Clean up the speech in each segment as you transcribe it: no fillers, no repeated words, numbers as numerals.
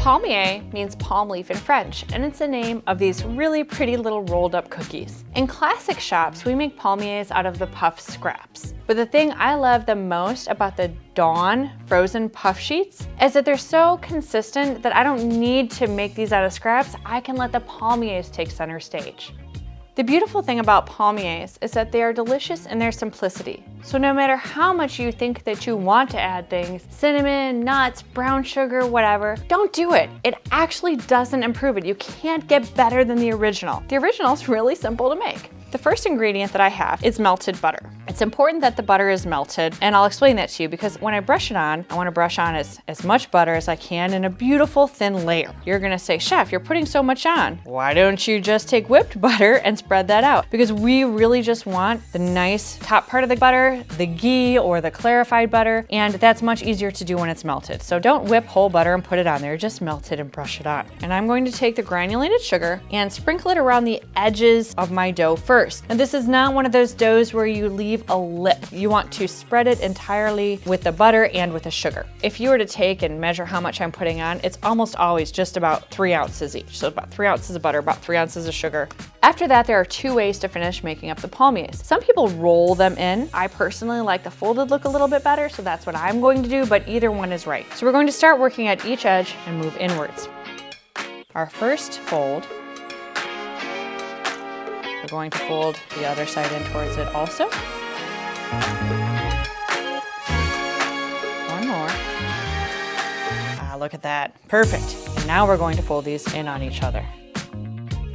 Palmier means palm leaf in French, and it's the name of these really pretty little rolled up cookies. In classic shops, we make palmiers out of the puff scraps. But the thing I love the most about the Dawn frozen puff sheets is that they're so consistent that I don't need to make these out of scraps. I can let the palmiers take center stage. The beautiful thing about palmiers is that they are delicious in their simplicity. So no matter how much you think that you want to add things, cinnamon, nuts, brown sugar, whatever, don't do it. It actually doesn't improve it. You can't get better than the original. The original is really simple to make. The first ingredient that I have is melted butter. It's important that the butter is melted, and I'll explain that to you because when I brush it on, I want to brush on as much butter as I can in a beautiful thin layer. You're gonna say, Chef, you're putting so much on. Why don't you just take whipped butter and spread that out? Because we really just want the nice top part of the butter, the ghee or the clarified butter, and that's much easier to do when it's melted. So don't whip whole butter and put it on there, just melt it and brush it on. And I'm going to take the granulated sugar and sprinkle it around the edges of my dough first. And this is not one of those doughs where you leave a lip. You want to spread it entirely with the butter and with the sugar. If you were to take and measure how much I'm putting on, it's almost always just about 3 ounces each. So about 3 ounces of butter, about 3 ounces of sugar. After that, there are 2 ways to finish making up the palmiers. Some people roll them in. I personally like the folded look a little bit better, so that's what I'm going to do, but either one is right. So we're going to start working at each edge and move inwards. Our first fold, we're going to fold the other side in towards it also. One more. Ah, look at that. Perfect. And now we're going to fold these in on each other.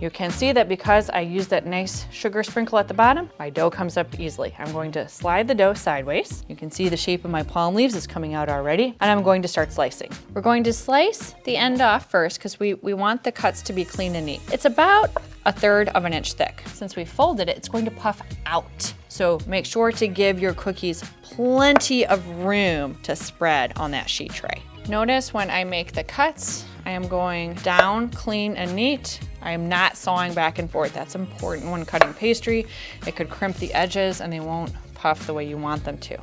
You can see that because I used that nice sugar sprinkle at the bottom, my dough comes up easily. I'm going to slide the dough sideways. You can see the shape of my palm leaves is coming out already, and I'm going to start slicing. We're going to slice the end off first because we want the cuts to be clean and neat. It's about 1/3 of an inch thick. Since we folded it, it's going to puff out. So make sure to give your cookies plenty of room to spread on that sheet tray. Notice when I make the cuts, I am going down clean and neat. I am not sawing back and forth. That's important when cutting pastry. It could crimp the edges and they won't puff the way you want them to.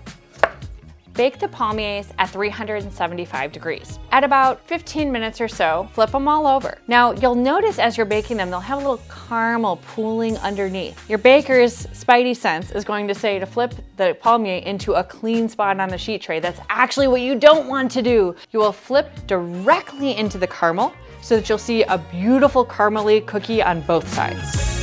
Bake the palmiers at 375 degrees. At about 15 minutes or so, flip them all over. Now, you'll notice as you're baking them, they'll have a little caramel pooling underneath. Your baker's spidey sense is going to say to flip the palmier into a clean spot on the sheet tray. That's actually what you don't want to do. You will flip directly into the caramel so that you'll see a beautiful caramely cookie on both sides.